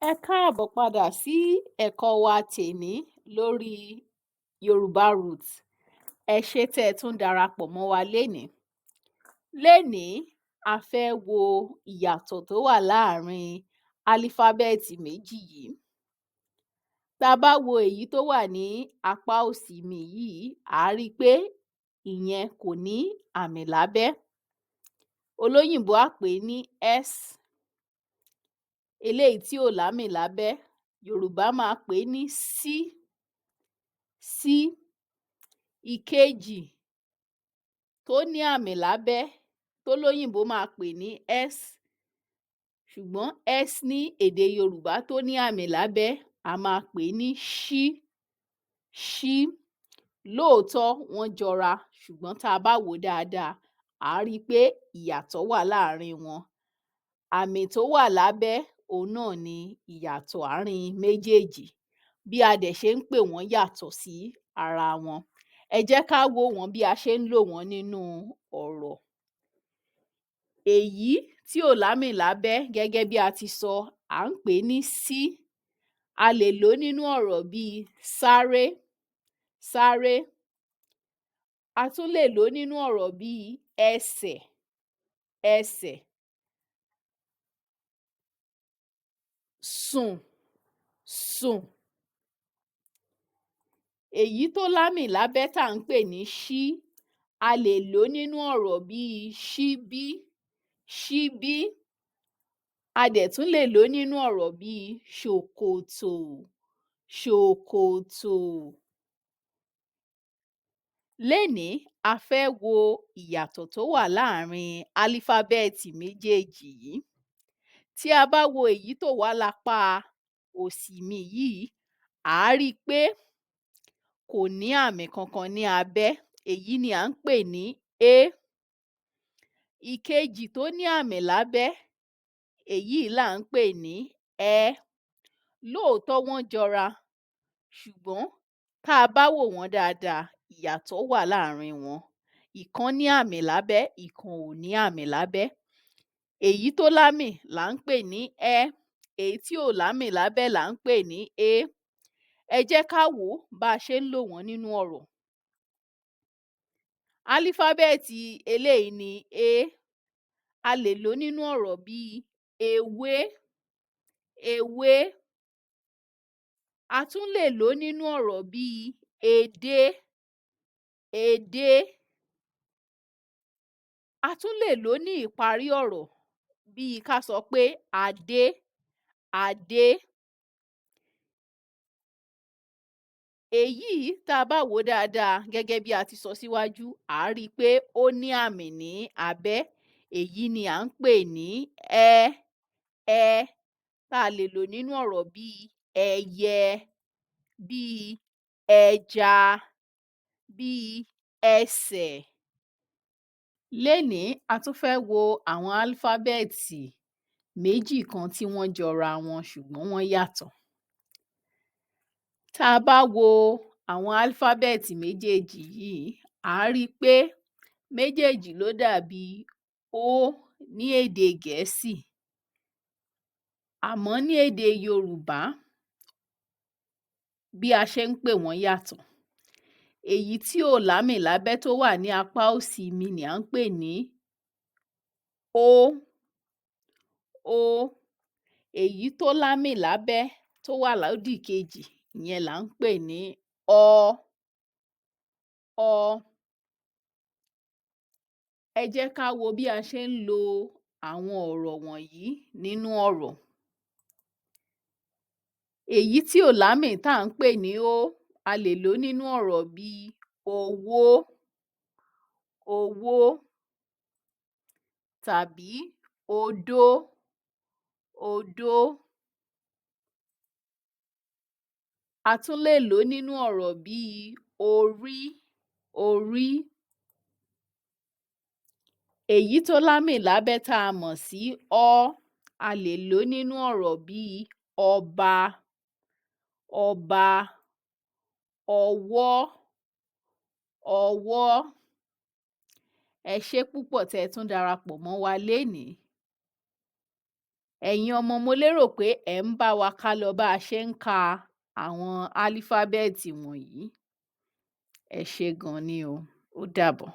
Ẹ káàbọ̀ padà sí ẹ̀kọ́ wa tèní lórí Yorùbá roots. Ẹ ṣé tẹ́ ẹ tún darapọ̀ mọ́ wa lénìí. Lénìí, a fẹ́ wo ìyàtọ̀ tó wà láàárín álífábẹ́ẹ̀tì méjì yìí. Tá a bá wo èyí tó wà ní apá òsì mi yìí, à á rí i pé ìyẹn kò ní àmì lábẹ́. Olóyìnbó á pè é ní S. Eléyìí tí ò lámì lábẹ́, Yorùbá máa pè é ní sí. Ìkejì tó ní àmì lábẹ́ tólóyìnbó máa pè ní S, ṣùgbọ́n S ní èdè Yorùbá tó ní àmì lábẹ́ a máa pè é ní ṣí. Lóòótọ́ wọ́n jọra, ṣùgbọ́n tá a bá wò ó dáadáa, à á rí i pé ìyàtọ̀ wà láàárín wọn. Àmì tó wà lábẹ́ òun náà ni ìyàtọ̀ àárín méjèèjì. Bí a dẹ̀ ṣe ń pè wọ́n yàtọ̀ sí ara wọn. Ẹ jẹ́ ká wò wọ́n bí a ṣe ń lò wọ́n nínú ọ̀rọ̀. Èyí tí ò lámì lábẹ́ gẹ́gẹ́ bí a ti sọ, à ń pè é ní sí. A lè lò ó nínú ọ̀rọ̀ bíi sáré. A tún lè lò ó nínú ọ̀rọ̀ bíi ẹsẹ̀. Sùn. Èyí tó lámì lábẹ́ tá à ń pè ní ṣí, a lè lò ó nínú ọ̀rọ̀ bíi ṣíbí. A dẹ̀ tún lè lò ó nínú ọ̀rọ̀ bíi ṣòkòtò. Lénìí, a fẹ́ wo ìyàtọ̀ tó wà láàárín álífábẹ́ẹ̀tì méjèèjì yìí. Tí a bá wo èyí tó wà lápá òsì mi yìí, à á rí i pé kò ní àmì kankan ní abẹ́, èyí ni à ń pè ní é. Ìkejì tó ní àmì lábẹ́, èyí là ń pè ní ẹ́. Lóòótọ́ wọ́n jọra, ṣùgbọ́n tá a bá wò wọ́n dáadáa, ìyàtọ̀ wà láàárín wọn. Ìkan ní àmì lábẹ́, ìkan ò ní àmì lábẹ́. Èyí tó lámì là ń pè ní ẹ́, èyí tí ò lámì lábẹ́ là ń pè ní é. Ẹ jẹ́ ká wò ó bá a ṣe ń lò wọ́n nínú ọ̀rọ̀. Álífábẹ́ẹ̀tì eléyìí ni é. A lè lò ó nínú ọ̀rọ̀ bíi ewé. A tún lè lò ó nínú ọ̀rọ̀ bíi edé. A tún lè lò ó ní ìparí ọ̀rọ̀ bíi ká sọ pé adé. Èyí tá a bá wò ó dáadáa gẹ́gẹ́ bí a ti sọ síwájú, à á rí i pé ó ní àmì ní abẹ́. Èyí ni à ń pè ní ẹ́. Tá a lè lò nínú ọ̀rọ̀ bíi ẹyẹ, bíi ẹja, bíi ẹsẹ̀. Lénìí, a tún fẹ́ wo àwọn álífábẹ́ẹ̀tì méjì kan tí wọ́n jọra wọn ṣùgbọ́n wọ́n yàtọ̀. Tá a bá wo àwọn álífábẹ́ẹ̀tì méjèèjì yìí, à á rí i pé méjèèjì ló dàbí ó ní èdè Gẹ̀ẹ́sì. Àmọ́ ní èdè Yorùbá, bí a ṣe ń pè wọ́n yàtọ̀. Èyí tí ò lámì lábẹ́ tó wà ní apá òsì mi ni à ń pè ní ó. Èyí tó lámì lábẹ́ tó wà lódì kejì, ìyẹn là ń pè ní ọ. Ẹ jẹ́ ká wo bí a ṣe ń lo àwọn ọ̀rọ̀ wọ̀nyí nínú ọ̀rọ̀. Èyí tí ò lámì tá à ń pè ní ó, a lè lò ó nínú ọ̀rọ̀ bíi owó tàbí odó. A tún lè lò ó nínú ọ̀rọ̀ bíi orí. Èyí tó lámì lábẹ́ tá a mọ̀ sí ọ́, a lè lò ó nínú ọ̀rọ̀ bíi ọba, ọwọ́. Ẹ ṣé púpọ̀ tẹ́ ẹ tún darapọ̀ mọ́ wa lénìí. Ẹ̀yin ọmọ, mo lérò pé ẹ̀ ń bá wa kálọ bá a ṣe ń ka àwọn álífábẹ́ẹ̀tì wọ̀nyí. Ẹ ṣé gan ni o. Ó dàbọ̀.